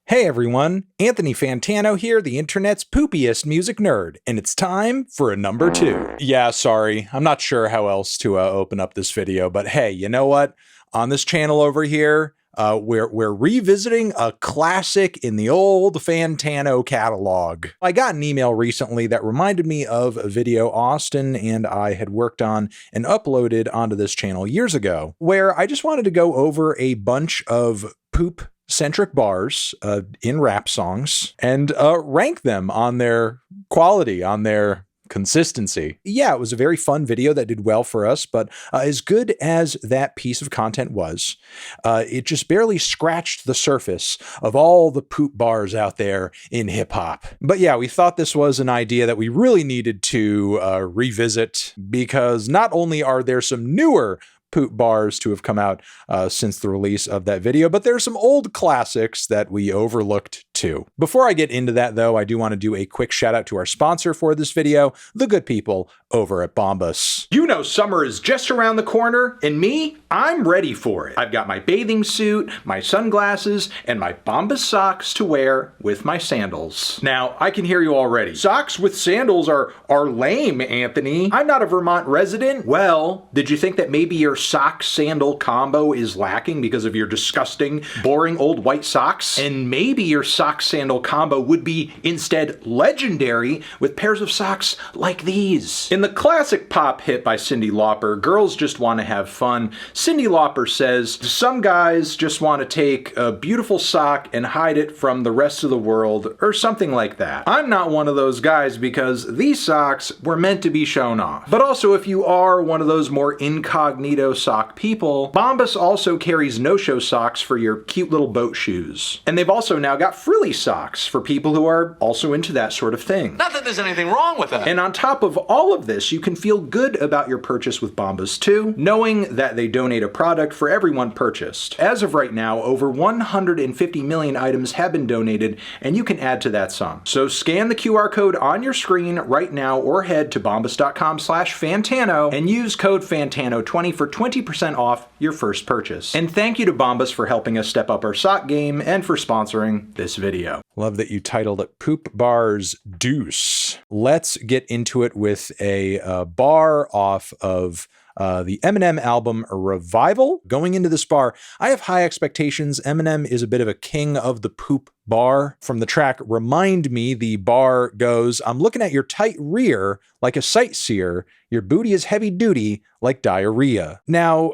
Hey everyone, Anthony Fantano here, the internet's poopiest music nerd, and it's time for a number 2. Yeah, sorry, I'm not sure how else to open up this video, but hey, you know what? On this channel over here, we're revisiting a classic in the old Fantano catalog. I got an email recently that reminded me of a video Austin and I had worked on and uploaded onto this channel years ago, where I just wanted to go over a bunch of poop-centric bars in rap songs and rank them on their quality, on their consistency. Yeah, it was a very fun video that did well for us, but as good as that piece of content was, it just barely scratched the surface of all the poop bars out there in hip-hop. But yeah, we thought this was an idea that we really needed to revisit, because not only are there some newer poop bars to have come out since the release of that video, but there's some old classics that we overlooked too. Before I get into that though, I do want to do a quick shout out to our sponsor for this video, the good people over at Bombas. You know summer is just around the corner, and me, I'm ready for it. I've got my bathing suit, my sunglasses, and my Bombas socks to wear with my sandals. Now, I can hear you already. Socks with sandals are lame, Anthony. I'm not a Vermont resident. Well, did you think that maybe your sock-sandal combo is lacking because of your disgusting, boring old white socks? And maybe your sock-sandal combo would be instead legendary with pairs of socks like these. In the classic pop hit by Cyndi Lauper, Girls Just Want to Have Fun, Cyndi Lauper says, some guys just want to take a beautiful sock and hide it from the rest of the world, or something like that. I'm not one of those guys because these socks were meant to be shown off. But also, if you are one of those more incognito sock people, Bombas also carries no-show socks for your cute little boat shoes. And they've also now got frilly socks for people who are also into that sort of thing. Not that there's anything wrong with that. And on top of all of this, you can feel good about your purchase with Bombas too, knowing that they donate a product for everyone purchased. As of right now, over 150 million items have been donated, and you can add to that sum. So scan the QR code on your screen right now or head to bombas.com/Fantano and use code Fantano20 for 20% off your first purchase. And thank you to Bombas for helping us step up our sock game and for sponsoring this video. Love that you titled it Poop Bars Deuce. Let's get into it with a bar off of the Eminem album Revival. Going into this bar, I have high expectations. Eminem is a bit of a king of the poop bar. From the track Remind Me, the bar goes, I'm looking at your tight rear like a sightseer. Your booty is heavy duty like diarrhea. Now,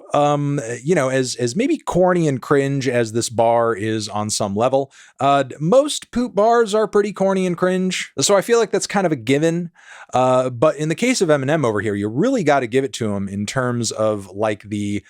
you know, as maybe corny and cringe as this bar is on some level, most poop bars are pretty corny and cringe. So I feel like that's kind of a given. But in the case of Eminem over here, you really got to give it to him in terms of like the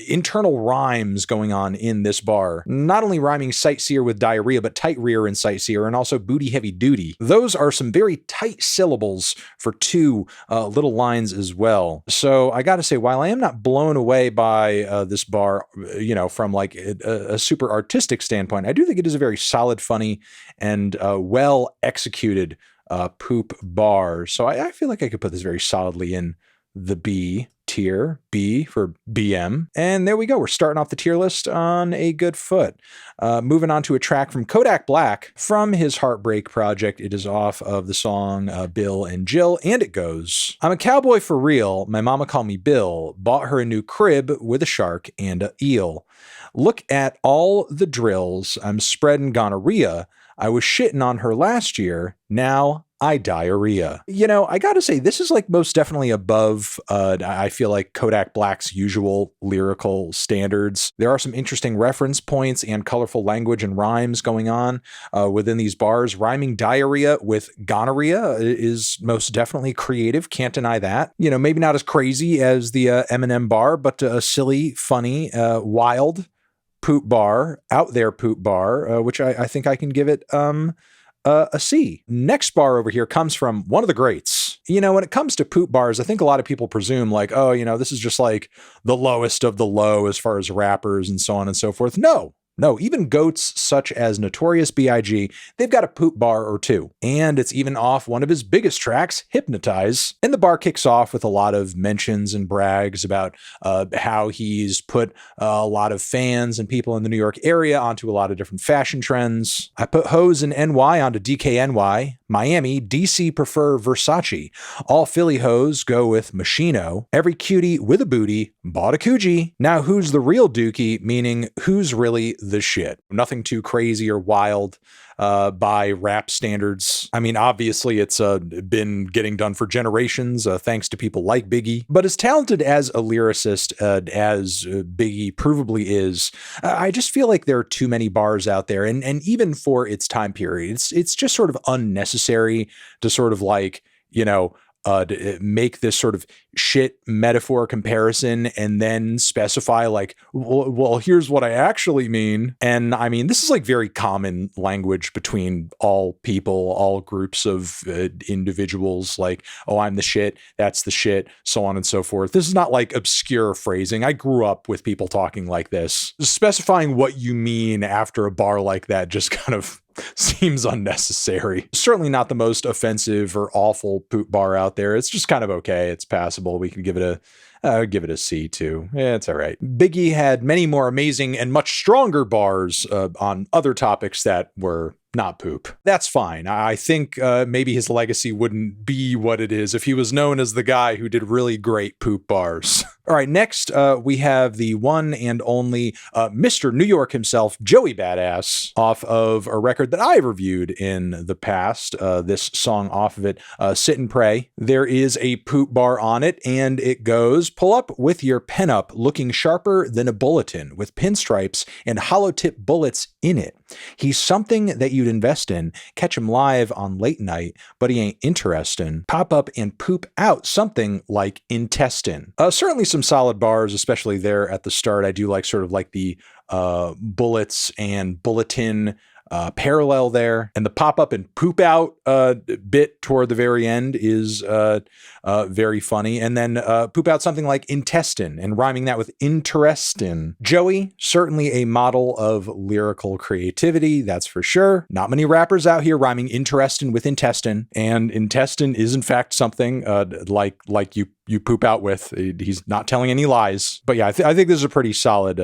internal rhymes going on in this bar. Not only rhyming sightseer with diarrhea, but tight rear and sightseer, and also booty heavy duty. Those are some very tight syllables for two little lines as well. So I gotta say, while I am not blown away by this bar, you know, from like a super artistic standpoint, I do think it is a very solid, funny, and well executed poop bar. So I feel like I could put this very solidly in the B tier, B for BM. And there we go. We're starting off the tier list on a good foot. Moving on to a track from Kodak Black from his Heartbreak project. It is off of the song Bill and Jill, and it goes, I'm a cowboy for real. My mama called me Bill. Bought her a new crib with a shark and a eel. Look at all the drills. I'm spreading gonorrhea. I was shitting on her last year. Now I diarrhea. You know, I gotta say, this is like most definitely above, I feel like Kodak Black's usual lyrical standards. There are some interesting reference points and colorful language and rhymes going on within these bars. Rhyming diarrhea with gonorrhea is most definitely creative. Can't deny that. You know, maybe not as crazy as the Eminem bar, but a silly, funny, wild poop bar, out there poop bar, which I think I can give it a C. Next bar over here comes from one of the greats. You know, when it comes to poop bars, I think a lot of people presume like, oh, you know, this is just like the lowest of the low as far as rappers and so on and so forth. No, No, even goats such as Notorious B.I.G., they've got a poop bar or two. And it's even off one of his biggest tracks, Hypnotize. And the bar kicks off with a lot of mentions and brags about how he's put a lot of fans and people in the New York area onto a lot of different fashion trends. I put hoes in NY onto DKNY. Miami, DC prefer Versace. All Philly hoes go with Machino. Every cutie with a booty bought a Coogee. Now who's the real dookie, meaning who's really the shit? Nothing too crazy or wild by rap standards. I mean, obviously it's been getting done for generations thanks to people like Biggie. But as talented as a lyricist as Biggie provably is, I just feel like there are too many bars out there. And even for its time period, it's just sort of unnecessary to sort of like, you know, make this sort of shit metaphor comparison and then specify like, well, here's what I actually mean. And I mean, this is like very common language between all people, all groups of individuals, like, oh, I'm the shit, that's the shit, so on and so forth. This is not like obscure phrasing. I grew up with people talking like this. Specifying what you mean after a bar like that just kind of seems unnecessary. Certainly not the most offensive or awful poop bar out there. It's just kind of okay. It's passable. We can give it a C too. Yeah, it's all right. Biggie had many more amazing and much stronger bars on other topics that were not poop. That's fine. I think maybe his legacy wouldn't be what it is if he was known as the guy who did really great poop bars. All right, next we have the one and only Mr. New York himself, Joey Badass, off of a record that I've reviewed in the past. This song off of it, Sit and Pray. There is a poop bar on it, and it goes, pull up with your pen up, looking sharper than a bulletin, with pinstripes and hollow tip bullets in it. He's something that you'd invest in. Catch him live on late night, but he ain't interesting. Pop up and poop out something like intestine. Certainly some solid bars, especially there at the start. I do like sort of like the bullets and bulletin parallel there. And the pop up and poop out bit toward the very end is very funny. And then poop out something like intestine and rhyming that with interestin. Joey, certainly a model of lyrical creativity, that's for sure. Not many rappers out here rhyming interestin with intestine. And intestine is in fact something like you poop out with. He's not telling any lies. But yeah, I think this is a pretty solid,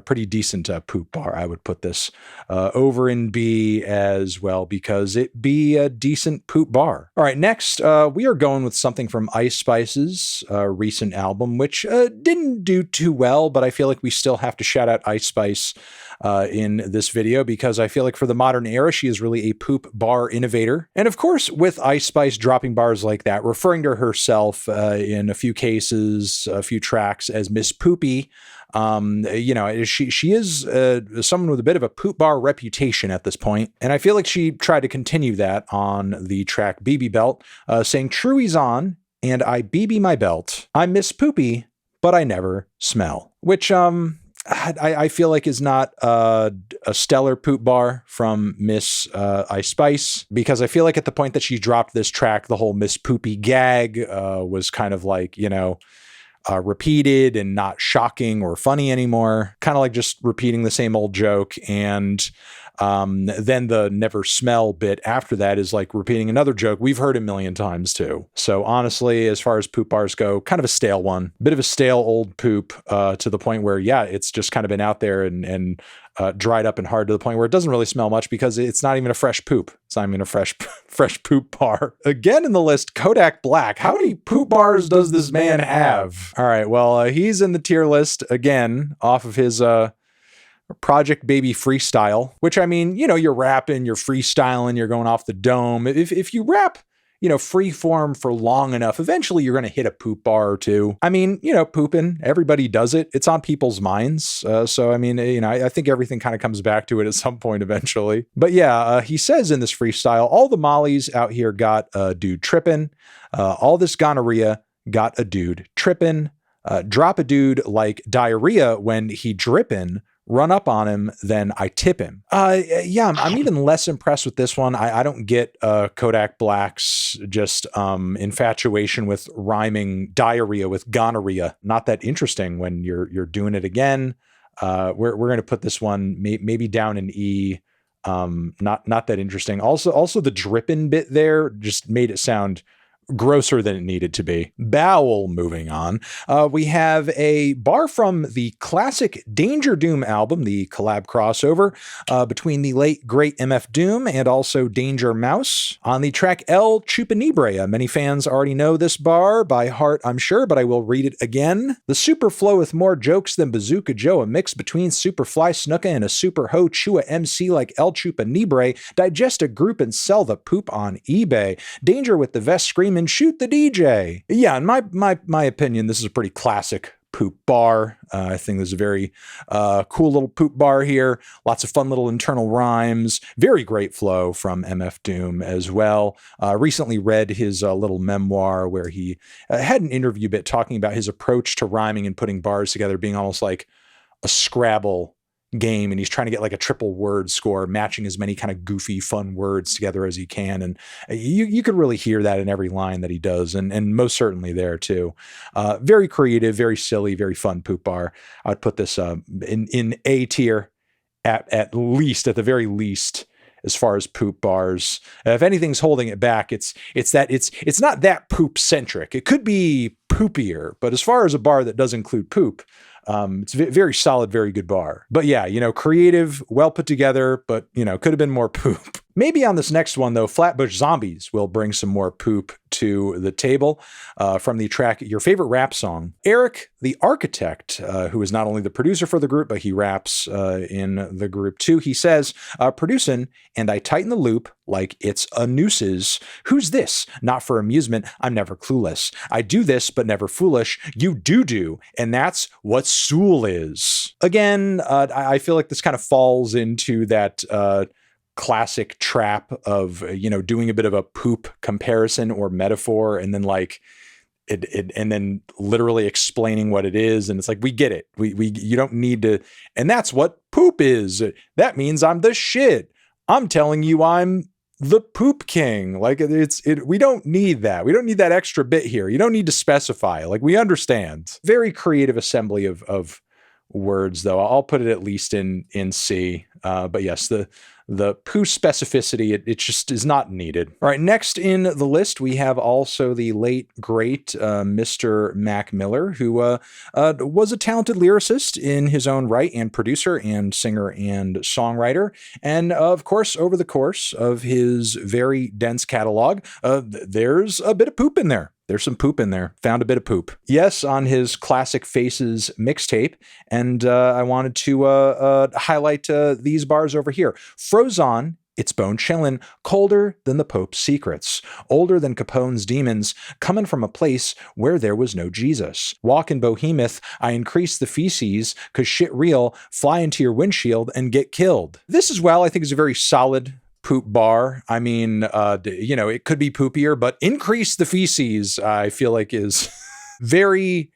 pretty decent poop bar. I would put this over in B as well, because it be a decent poop bar. All right, next we are going with something from Ice Spice's recent album, which didn't do too well, but I feel like we still have to shout out Ice Spice in this video, because I feel like for the modern era, she is really a poop bar innovator. And of course, with Ice Spice dropping bars like that, referring to herself in a few cases, a few tracks as Miss Poopy, you know, she is someone with a bit of a poop bar reputation at this point. And I feel like she tried to continue that on the track BB Belt, saying Truey's on and I BB my belt. I'm Miss Poopy, but I never smell. Which, I feel like is not a stellar poop bar from Miss Ice Spice, because I feel like at the point that she dropped this track, the whole Miss Poopy gag was kind of like, you know, repeated and not shocking or funny anymore. Kind of like just repeating the same old joke. And then the never smell bit after that is like repeating another joke we've heard a million times too. So honestly, as far as poop bars go, kind of a stale one, bit of a stale old poop to the point where, yeah, it's just kind of been out there and dried up and hard to the point where it doesn't really smell much, because it's not even a fresh poop. It's not even a fresh poop bar. Again in the list, Kodak Black. How many poop bars does this man have? All right, well, he's in the tier list again off of his Project Baby Freestyle, which, I mean, you know, you're rapping, you're freestyling, you're going off the dome. If you rap, you know, free form for long enough, eventually you're going to hit a poop bar or two. I mean, you know, pooping, everybody does it. It's on people's minds. So, I mean, you know, I think everything kind of comes back to it at some point eventually. But yeah, he says in this freestyle, all the mollies out here got a dude tripping. All this gonorrhea got a dude tripping. Drop a dude like diarrhea when he dripping. Run up on him, then I tip him. Yeah, I'm even less impressed with this one. I don't get Kodak Black's just infatuation with rhyming diarrhea with gonorrhea. Not that interesting when you're doing it again. We're going to put this one maybe down in E. Not that interesting. Also the dripping bit there just made it sound grosser than it needed to be. Bowel, moving on. We have a bar from the classic Danger Doom album, the collab crossover between the late great MF Doom and also Danger Mouse. On the track El Chupanibrea, many fans already know this bar by heart, I'm sure, but I will read it again. The super flow with more jokes than Bazooka Joe, a mix between Superfly Snuka and a super ho Chua MC like El Chupanibre, digest a group and sell the poop on eBay. Danger with the vest scream and shoot the DJ. Yeah, in my opinion, this is a pretty classic poop bar. I think there's a very cool little poop bar here. Lots of fun little internal rhymes. Very great flow from MF Doom as well. Recently read his little memoir where he had an interview bit talking about his approach to rhyming and putting bars together being almost like a Scrabble game, and he's trying to get like a triple word score, matching as many kind of goofy, fun words together as he can. And you could really hear that in every line that he does, and most certainly there too. Very creative, very silly, very fun poop bar. I would put this in A tier at the very least. As far as poop bars, if anything's holding it back, it's not that poop centric. It could be poopier, but as far as a bar that does include poop, it's very solid, very good bar. But yeah, creative, well put together, but could have been more poop. Maybe on this next one, though, Flatbush Zombies will bring some more poop to the table from the track Your Favorite Rap Song. Eric, the architect, who is not only the producer for the group, but he raps in the group too. He says, producing, and I tighten the loop like it's a nooses. Who's this? Not for amusement. I'm never clueless. I do this, but never foolish. You do. And that's what Soul is. Again, I feel like this kind of falls into that classic trap of doing a bit of a poop comparison or metaphor, and then like it and then literally explaining what it is, and it's like, we get it, you don't need to, and that's what poop is. That means I'm the shit. I'm telling you I'm the poop king. Like we don't need that. We don't need that extra bit here. You don't need to specify. Like, we understand. Very creative assembly of words, though. I'll put it at least in C. But yes, the poo specificity, it just is not needed. All right, next in the list, we have also the late, great Mr. Mac Miller, who was a talented lyricist in his own right, and producer and singer and songwriter. And of course, over the course of his very dense catalog, there's a bit of poop in there. There's some poop in there. Found a bit of poop. Yes, on his Classic Faces mixtape. And I wanted to highlight these bars over here. Frozon, it's bone chillin', colder than the Pope's secrets, older than Capone's demons, coming from a place where there was no Jesus. Walk in Bohemoth, I increase the feces, 'cause shit real, fly into your windshield and get killed. This as well, I think, is a very solid poop bar. I mean, it could be poopier, but increase the feces, I feel like, is very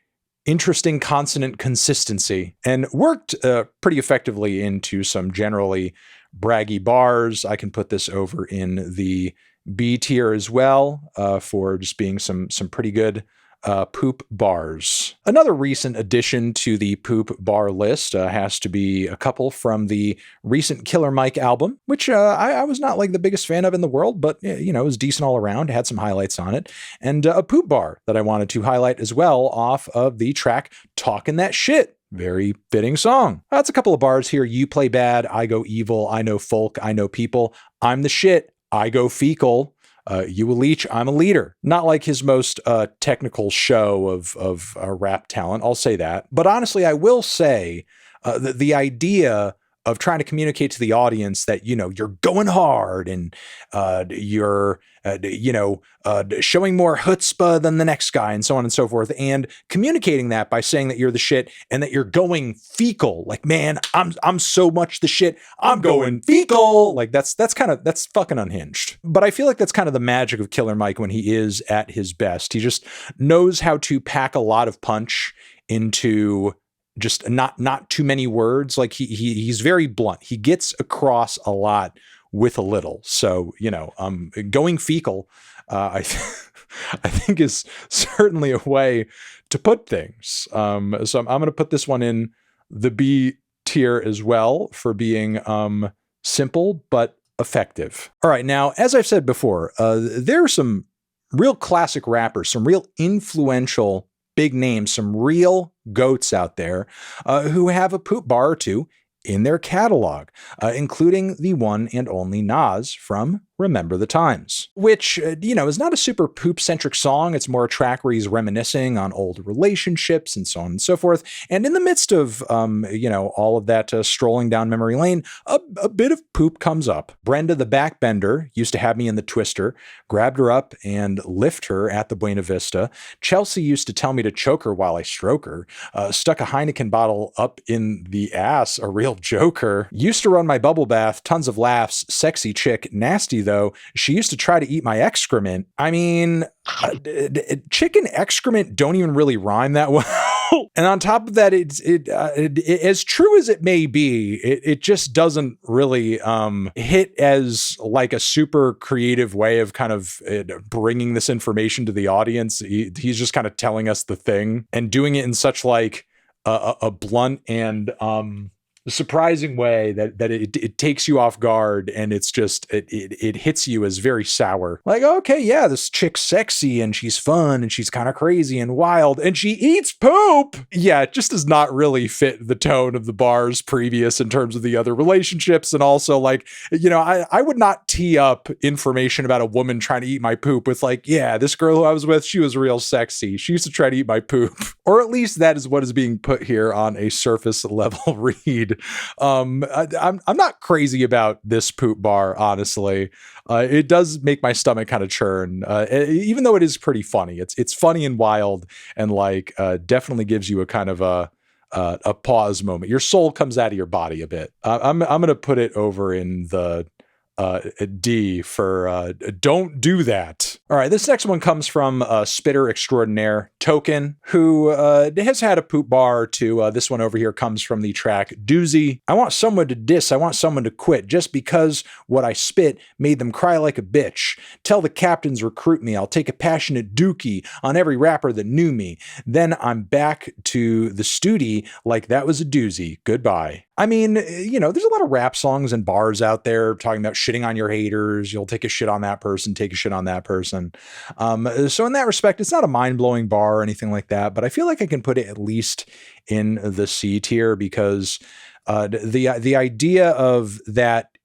interesting consonant consistency, and worked pretty effectively into some generally braggy bars. I can put this over in the B tier as well, for just being some pretty good poop bars. Another recent addition to the poop bar list has to be a couple from the recent Killer Mike album, which I was not like the biggest fan of in the world, but it was decent all around, had some highlights on it, and a poop bar that I wanted to highlight as well off of the track Talkin' That Shit. Very fitting song. That's a couple of bars here. You play bad, I go evil, I know folk, I know people, I'm the shit, I go fecal. You a leech, I'm a leader. Not like his most technical show of rap talent, I'll say that. But honestly, I will say the idea of trying to communicate to the audience that, you're going hard and you're, showing more chutzpah than the next guy and so on and so forth, and communicating that by saying that you're the shit and that you're going fecal. Like, man, I'm so much the shit, I'm going fecal. Like, that's fucking unhinged. But I feel like that's kind of the magic of Killer Mike when he is at his best. He just knows how to pack a lot of punch into just not too many words. Like he's very blunt. He gets across a lot with a little. So, going fecal, I think is certainly a way to put things. So I'm going to put this one in the B tier as well for being simple but effective. All right, now, as I've said before, there are some real classic rappers, some real influential big names, some real goats out there who have a poop bar or two in their catalog, including the one and only Nas from Remember the Times, which, is not a super poop-centric song. It's more a track where he's reminiscing on old relationships and so on and so forth. And in the midst of, all of that strolling down memory lane, a bit of poop comes up. Brenda the Backbender used to have me in the Twister, grabbed her up and lift her at the Buena Vista. Chelsea used to tell me to choke her while I stroke her. Stuck a Heineken bottle up in the ass, a real joker. Used to run my bubble bath, tons of laughs, sexy chick, nasty though. She used to try to eat my excrement. I mean, chicken excrement don't even really rhyme that well. And on top of that, it as true as it may be, it just doesn't really hit as like a super creative way of kind of bringing this information to the audience. He's just kind of telling us the thing and doing it in such like a blunt and surprising way that it takes you off guard, and it's just it hits you as very sour. Like, okay, yeah, this chick's sexy and she's fun and she's kind of crazy and wild and she eats poop. Yeah, it just does not really fit the tone of the bars previous in terms of the other relationships. And also, like, I would not tee up information about a woman trying to eat my poop with like, yeah, this girl who I was with, she was real sexy. She used to try to eat my poop. Or at least that is what is being put here on a surface level read. I'm not crazy about this poop bar, honestly. It does make my stomach kind of churn, even though it is pretty funny. It's funny and wild, and like definitely gives you a kind of a pause moment. Your soul comes out of your body a bit. I'm gonna put it over in the D for don't do that. All right, this next one comes from spitter extraordinaire Token, who has had a poop bar or two. This one over here comes from the track Doozy. I want someone to diss, I want someone to quit, just because what I spit made them cry like a bitch. Tell the captains recruit me, I'll take a passionate dookie on every rapper that knew me. Then I'm back to the studi like that was a doozy. Goodbye. I mean, there's a lot of rap songs and bars out there talking about shitting on your haters. You'll take a shit on that person, take a shit on that person. So in that respect, it's not a mind-blowing bar or anything like that, but I feel like I can put it at least in the C tier because the idea of that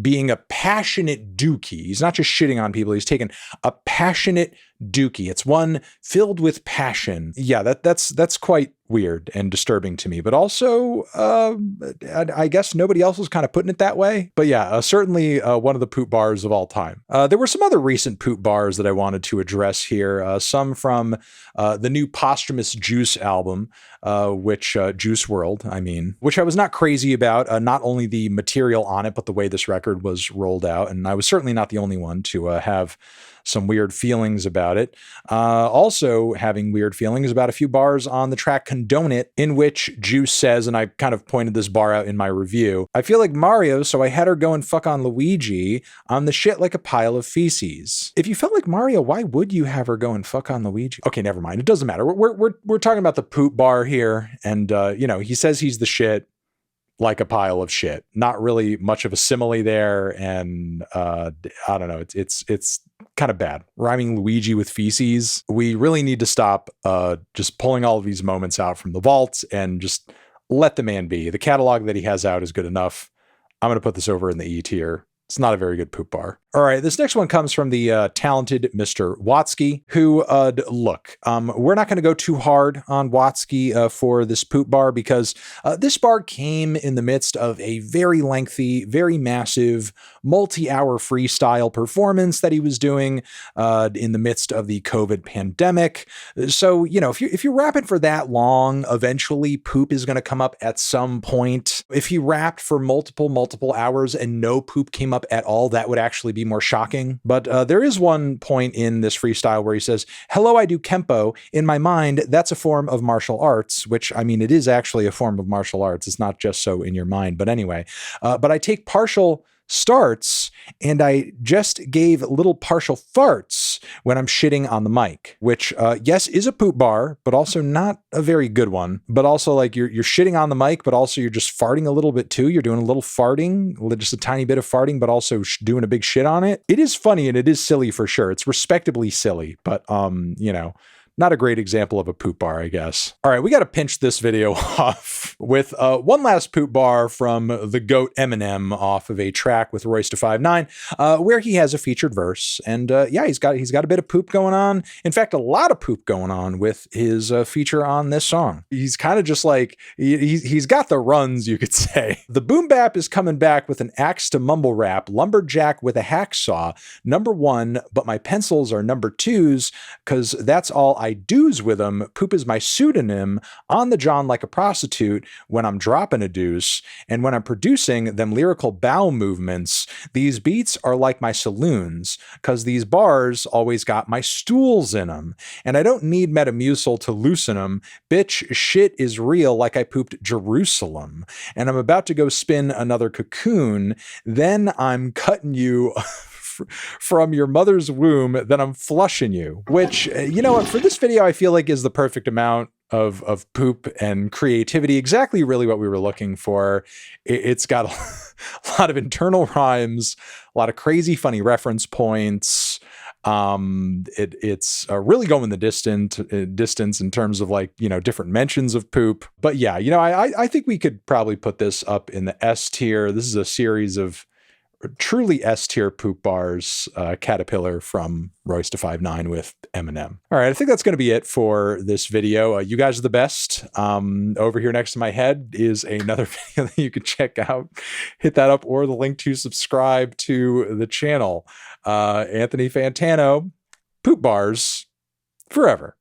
being a passionate dookie, he's not just shitting on people, he's taken a passionate dookie. It's one filled with passion. Yeah, that's quite weird and disturbing to me, but also I guess nobody else was kind of putting it that way. But yeah, certainly one of the poop bars of all time. There were some other recent poop bars that I wanted to address here. Some from the new posthumous Juice album, which Juice WRLD, I mean, which I was not crazy about. Not only the material on it, but the way this record was rolled out. And I was certainly not the only one to have some weird feelings about it. Also having weird feelings about a few bars on the track Condone It, in which Juice says, and I kind of pointed this bar out in my review, I feel like Mario, so I had her go and fuck on Luigi. I'm the shit like a pile of feces. If you felt like Mario, why would you have her go and fuck on Luigi? Okay, never mind. It doesn't matter. We're talking about the poop bar here. And, he says he's the shit like a pile of shit. Not really much of a simile there. And I don't know. It's kind of bad. Rhyming Luigi with feces. We really need to stop just pulling all of these moments out from the vault and just let the man be. The catalog that he has out is good enough. I'm going to put this over in the E tier. It's not a very good poop bar. All right, this next one comes from the talented Mr. Watsky, who, look, we're not going to go too hard on Watsky for this poop bar because this bar came in the midst of a very lengthy, very massive, multi-hour freestyle performance that he was doing in the midst of the COVID pandemic. So, if you're rapping for that long, eventually poop is going to come up at some point. If he rapped for multiple hours and no poop came up at all, that would actually be more shocking. But there is one point in this freestyle where he says, hello, I do Kempo. In my mind, that's a form of martial arts, which, I mean, it is actually a form of martial arts. It's not just so in your mind. But anyway, but I take partial starts, and I just gave little partial farts when I'm shitting on the mic, which, yes, is a poop bar, but also not a very good one. But also, like, you're shitting on the mic, but also you're just farting a little bit too. You're doing a little farting, just a tiny bit of farting, but also doing a big shit on it. It is funny and it is silly for sure. It's respectably silly, but, you know, not a great example of a poop bar, I guess. All right, we got to pinch this video off with one last poop bar from the GOAT Eminem off of a track with Royce da 5'9", where he has a featured verse. And yeah, he's got a bit of poop going on. In fact, a lot of poop going on with his feature on this song. He's kind of just like, he's got the runs, you could say. The boom bap is coming back with an axe to mumble rap, lumberjack with a hacksaw, number one, but my pencils are number twos, because that's all I do's with them. Poop is my pseudonym, on the John like a prostitute when I'm dropping a deuce, and when I'm producing them lyrical bowel movements, these beats are like my saloons, cause these bars always got my stools in them, and I don't need Metamucil to loosen them. Bitch, shit is real like I pooped Jerusalem, and I'm about to go spin another cocoon, then I'm cutting you from your mother's womb, then I'm flushing you. Which, you know what, for this video, I feel like is the perfect amount of poop and creativity. Exactly really what we were looking for. It's got a lot of internal rhymes, a lot of crazy funny reference points. It's really going the distance in terms of, like, you know, different mentions of poop. But yeah, you know, I think we could probably put this up in the S tier. This is a series of truly S-tier poop bars, Caterpillar from Royce da 5'9" with Eminem. All right, I think that's going to be it for this video. You guys are the best. Over here next to my head is another video that you can check out. Hit that up, or the link to subscribe to the channel. Anthony Fantano, poop bars forever.